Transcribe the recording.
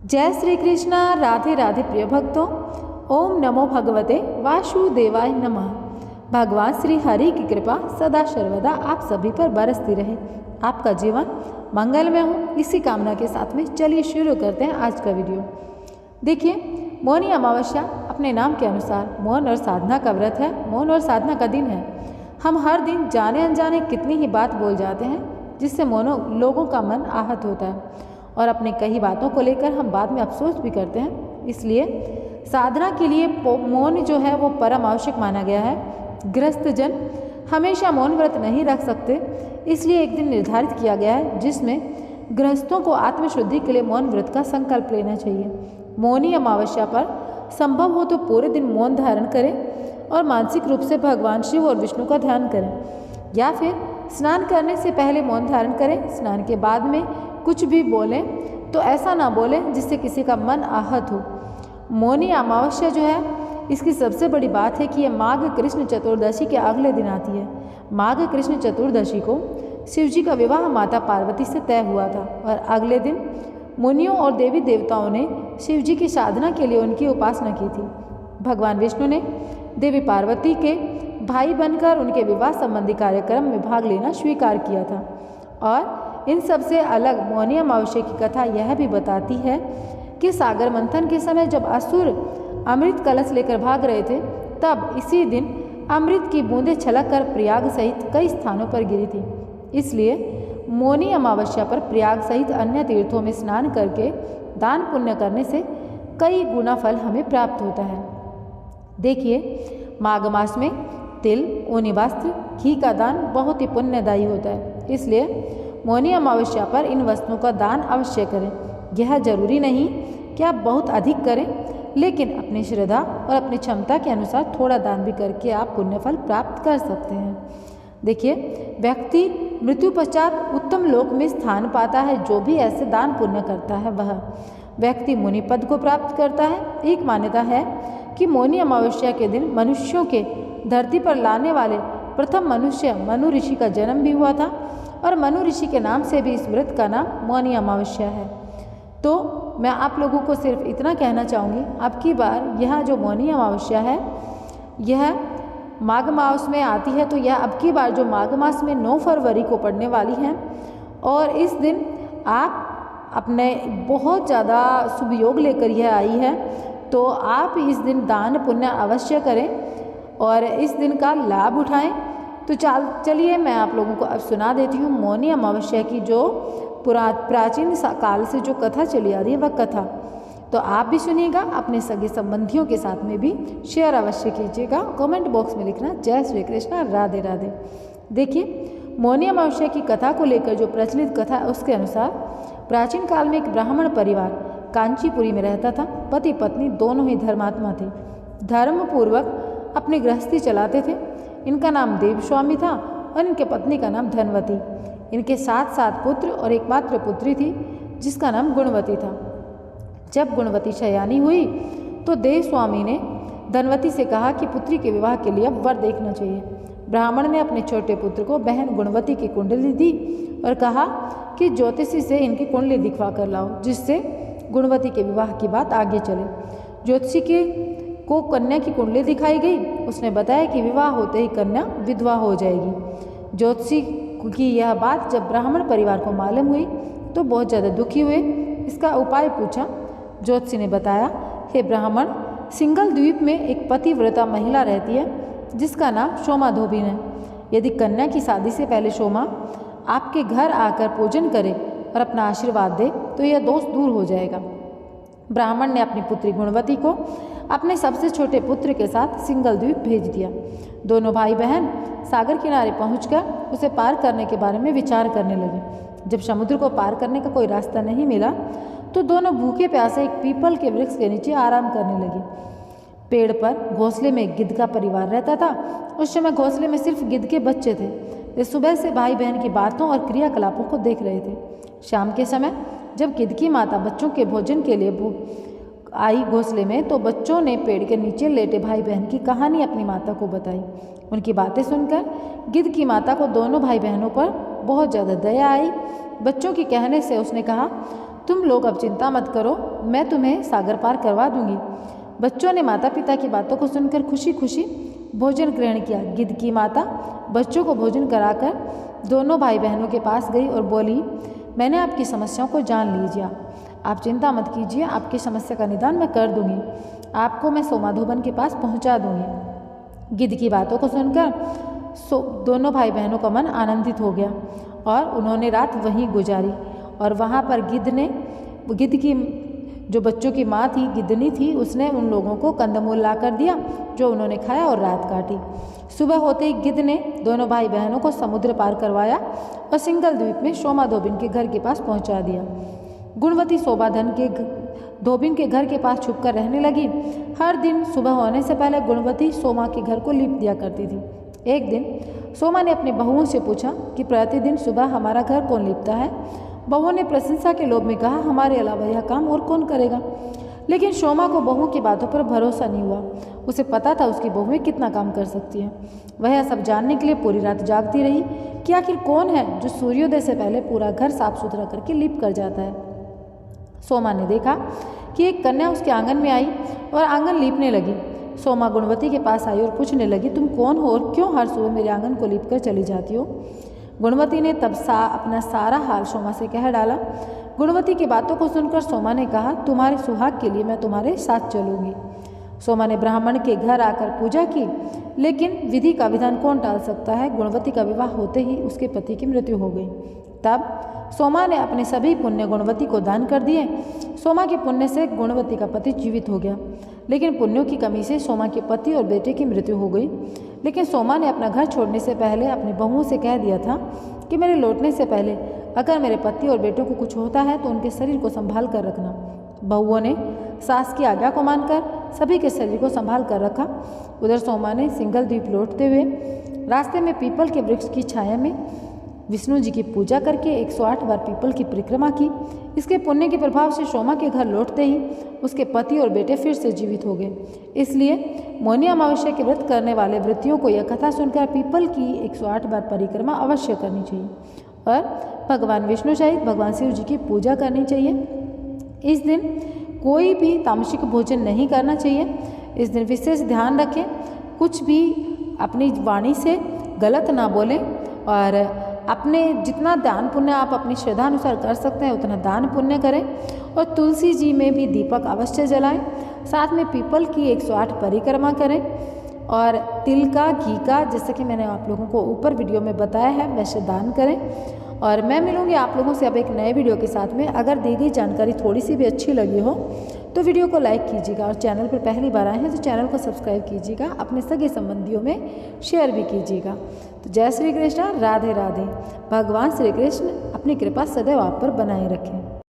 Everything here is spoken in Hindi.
जय श्री कृष्णा। राधे राधे प्रिय भक्तों। ओम नमो भगवते वासुदेवाय नमः। भगवान श्री हरि की कृपा सदा सर्वदा आप सभी पर बरसती रहे, आपका जीवन मंगलमय हो, इसी कामना के साथ में चलिए शुरू करते हैं आज का वीडियो। देखिए, मौनी अमावस्या अपने नाम के अनुसार मौन और साधना का व्रत है, मौन और साधना का दिन है। हम हर दिन जाने अनजाने कितनी ही बात बोल जाते हैं जिससे लोगों का मन आहत होता है और अपनी कई बातों को लेकर हम बाद में अफसोस भी करते हैं। इसलिए साधना के लिए मौन जो है वो परम आवश्यक माना गया है। गृहस्थ जन हमेशा मौन व्रत नहीं रख सकते, इसलिए एक दिन निर्धारित किया गया है जिसमें गृहस्थों को आत्मशुद्धि के लिए मौन व्रत का संकल्प लेना चाहिए। मौनी अमावस्या पर संभव हो तो पूरे दिन मौन धारण करें और मानसिक रूप से भगवान शिव और विष्णु का ध्यान करें, या फिर स्नान करने से पहले मौन धारण करें। स्नान के बाद में कुछ भी बोलें तो ऐसा ना बोलें जिससे किसी का मन आहत हो। मौनी अमावस्या जो है, इसकी सबसे बड़ी बात है कि यह माघ कृष्ण चतुर्दशी के अगले दिन आती है। माघ कृष्ण चतुर्दशी को शिव जी का विवाह माता पार्वती से तय हुआ था और अगले दिन मुनियों और देवी देवताओं ने शिव जी की साधना के लिए उनकी उपासना की थी। भगवान विष्णु ने देवी पार्वती के भाई बनकर उनके विवाह संबंधी कार्यक्रम में भाग लेना स्वीकार किया था। और इन सबसे अलग मौनी अमावस्या की कथा यह भी बताती है कि सागर मंथन के समय जब असुर अमृत कलश लेकर भाग रहे थे, तब इसी दिन अमृत की बूंदें छलक कर प्रयाग सहित कई स्थानों पर गिरी थी। इसलिए मौनी अमावस्या पर प्रयाग सहित अन्य तीर्थों में स्नान करके दान पुण्य करने से कई गुना फल हमें प्राप्त होता है। देखिए, माघ मास में तिल, ऊनी वस्त्र, घी का दान बहुत ही पुण्यदायी होता है। इसलिए मौनी अमावस्या पर इन वस्तुओं का दान अवश्य करें। यह जरूरी नहीं कि आप बहुत अधिक करें, लेकिन अपनी श्रद्धा और अपनी क्षमता के अनुसार थोड़ा दान भी करके आप पुण्यफल प्राप्त कर सकते हैं। देखिए, व्यक्ति मृत्यु पश्चात उत्तम लोक में स्थान पाता है। जो भी ऐसे दान पुण्य करता है वह व्यक्ति मुनि पद को प्राप्त करता है। एक मान्यता है कि मौनी अमावस्या के दिन मनुष्यों के धरती पर लाने वाले प्रथम मनुष्य मनु ऋषि का जन्म भी हुआ था और मनु ऋषि के नाम से भी इस व्रत का नाम मौनी अमावस्या है। तो मैं आप लोगों को सिर्फ इतना कहना चाहूँगी, अब की बार यह जो मौनी अमावस्या है यह माघ मास में आती है, तो यह अब की बार जो माघ मास में 9 फरवरी को पड़ने वाली है। और इस दिन आप अपने बहुत ज़्यादा शुभ योग लेकर यह आई है, तो आप इस दिन दान पुण्य अवश्य करें और इस दिन का लाभ उठाएं। तो चलिए मैं आप लोगों को अब सुना देती हूँ मौनी अमावस्या की जो प्राचीन काल से जो कथा चली आ रही है वह कथा। तो आप भी सुनिएगा, अपने सगे संबंधियों के साथ में भी शेयर अवश्य कीजिएगा। कमेंट बॉक्स में लिखना जय श्री कृष्ण, राधे राधे। देखिए, मौनी अमावस्या की कथा को लेकर जो प्रचलित कथा है उसके अनुसार प्राचीन काल में एक ब्राह्मण परिवार कांचीपुरी में रहता था। पति पत्नी दोनों ही धर्मात्मा थे, धर्मपूर्वक अपनी गृहस्थी चलाते थे। इनका नाम देवस्वामी था और इनके पत्नी का नाम धनवती। इनके 7 पुत्र और एकमात्र पुत्री थी जिसका नाम गुणवती था। जब गुणवती शयानी हुई तो देवस्वामी ने धनवती से कहा कि पुत्री के विवाह के लिए अब वर देखना चाहिए। ब्राह्मण ने अपने छोटे पुत्र को बहन गुणवती की कुंडली दी और कहा कि ज्योतिषी से इनकी कुंडली दिखवा कर लाओ, जिससे गुणवती के विवाह की बात आगे चले। ज्योतिषी को कन्या की कुंडली दिखाई गई। उसने बताया कि विवाह होते ही कन्या विधवा हो जाएगी। ज्योतिषी की यह बात जब ब्राह्मण परिवार को मालूम हुई तो बहुत ज़्यादा दुखी हुए। इसका उपाय पूछा। ज्योतिषी ने बताया, हे ब्राह्मण, सिंगल द्वीप में एक पतिव्रता महिला रहती है जिसका नाम सोमा धोबिन है। यदि कन्या की शादी से पहले सोमा आपके घर आकर पूजन करे और अपना आशीर्वाद दे तो यह दोष दूर हो जाएगा। ब्राह्मण ने अपनी पुत्री गुणवती को अपने सबसे छोटे पुत्र के साथ सिंगल द्वीप भेज दिया। दोनों भाई बहन सागर किनारे पहुंचकर उसे पार करने के बारे में विचार करने लगे। जब समुद्र को पार करने का कोई रास्ता नहीं मिला तो दोनों भूखे प्यासे एक पीपल के वृक्ष के नीचे आराम करने लगे। पेड़ पर घोंसले में एक गिद्ध का परिवार रहता था। उस समय घोंसले में सिर्फ गिद्ध के बच्चे थे। वे सुबह से भाई बहन की बातों और क्रियाकलापों को देख रहे थे। शाम के समय जब गिद्ध की माता बच्चों के भोजन के लिए आई घोंसले में, तो बच्चों ने पेड़ के नीचे लेटे भाई बहन की कहानी अपनी माता को बताई। उनकी बातें सुनकर गिद्ध की माता को दोनों भाई बहनों पर बहुत ज़्यादा दया आई। बच्चों के कहने से उसने कहा, तुम लोग अब चिंता मत करो, मैं तुम्हें सागर पार करवा दूंगी। बच्चों ने माता पिता की बातों को सुनकर खुशी खुशी भोजन ग्रहण किया। गिद्ध की माता बच्चों को भोजन कराकर दोनों भाई बहनों के पास गई और बोली, मैंने आपकी समस्याओं को जान लीजिए, आप चिंता मत कीजिए, आपकी समस्या का निदान मैं कर दूंगी, आपको मैं सोमाधोबन के पास पहुंचा दूंगी। गिद्ध की बातों को सुनकर दोनों भाई बहनों का मन आनंदित हो गया और उन्होंने रात वहीं गुजारी। और वहाँ पर गिद्ध की जो बच्चों की माँ थी, गिद्धनी थी, उसने उन लोगों को कंदमूल ला कर दिया जो उन्होंने खाया और रात काटी। सुबह होते ही गिद्ध ने दोनों भाई बहनों को समुद्र पार करवाया और सिंगल द्वीप में सोमा धोबिन के घर के पास पहुंचा दिया। गुणवती शोभा धोबिन के घर के पास छुपकर रहने लगी। हर दिन सुबह होने से पहले गुणवती सोमा के घर को लीप दिया करती थी। एक दिन सोमा ने अपनी बहुओं से पूछा कि प्रतिदिन सुबह हमारा घर कौन लीपता है। बहुओं ने प्रशंसा के लोभ में कहा, हमारे अलावा यह काम और कौन करेगा। लेकिन सोमा को बहू की बातों पर भरोसा नहीं हुआ। उसे पता था उसकी बहुएं कितना काम कर सकती हैं। वह यह सब जानने के लिए पूरी रात जागती रही कि आखिर कौन है जो सूर्योदय से पहले पूरा घर साफ सुथरा करके लीप कर जाता है। सोमा ने देखा कि एक कन्या उसके आंगन में आई और आंगन लीपने लगी। सोमा गुणवती के पास आई और पूछने लगी, तुम कौन हो और क्यों हर सुबह मेरे आंगन को लीप कर चली जाती हो। गुणवती ने तब अपना सारा हाल सोमा से कह डाला। गुणवती की बातों को सुनकर सोमा ने कहा, तुम्हारे सुहाग के लिए मैं तुम्हारे साथ चलूंगी। सोमा ने ब्राह्मण के घर आकर पूजा की, लेकिन विधि का विधान कौन टाल सकता है। गुणवती का विवाह होते ही उसके पति की मृत्यु हो गई। तब सोमा ने अपने सभी पुण्य गुणवती को दान कर दिए। सोमा के पुण्य से गुणवती का पति जीवित हो गया, लेकिन पुण्यों की कमी से सोमा के पति और बेटे की मृत्यु हो गई। लेकिन सोमा ने अपना घर छोड़ने से पहले अपनी बहुओं से कह दिया था कि मेरे लौटने से पहले अगर मेरे पति और बेटों को कुछ होता है तो उनके शरीर को संभाल कर रखना। बहुओं ने सास की आज्ञा को मानकर सभी के शरीर को संभाल कर रखा। उधर सोमा ने सिंगल द्वीप लौटते हुए रास्ते में पीपल के वृक्ष की छाया में विष्णु जी की पूजा करके 108 बार पीपल की परिक्रमा की। इसके पुण्य के प्रभाव से सोमा के घर लौटते ही उसके पति और बेटे फिर से जीवित हो गए। इसलिए मौनी अमावस्या के व्रत करने वाले व्रतियों को यह कथा सुनकर पीपल की 108 बार परिक्रमा अवश्य करनी चाहिए और भगवान विष्णु सहित भगवान शिव जी की पूजा करनी चाहिए। इस दिन कोई भी तामसिक भोजन नहीं करना चाहिए। इस दिन विशेष ध्यान रखें, कुछ भी अपनी वाणी से गलत ना बोलें और अपने जितना दान पुण्य आप अपनी श्रद्धा अनुसार कर सकते हैं उतना दान पुण्य करें और तुलसी जी में भी दीपक अवश्य जलाएं। साथ में पीपल की 108 परिक्रमा करें और तिल का, घी का, जैसे कि मैंने आप लोगों को ऊपर वीडियो में बताया है वैसे दान करें। और मैं मिलूंगी आप लोगों से अब एक नए वीडियो के साथ में। अगर दी गई जानकारी थोड़ी सी भी अच्छी लगी हो तो वीडियो को लाइक कीजिएगा और चैनल पर पहली बार आए हैं तो चैनल को सब्सक्राइब कीजिएगा, अपने सगे संबंधियों में शेयर भी कीजिएगा। तो जय श्री कृष्ण, राधे राधे। भगवान श्री कृष्ण अपनी कृपा सदैव आप पर बनाए रखें।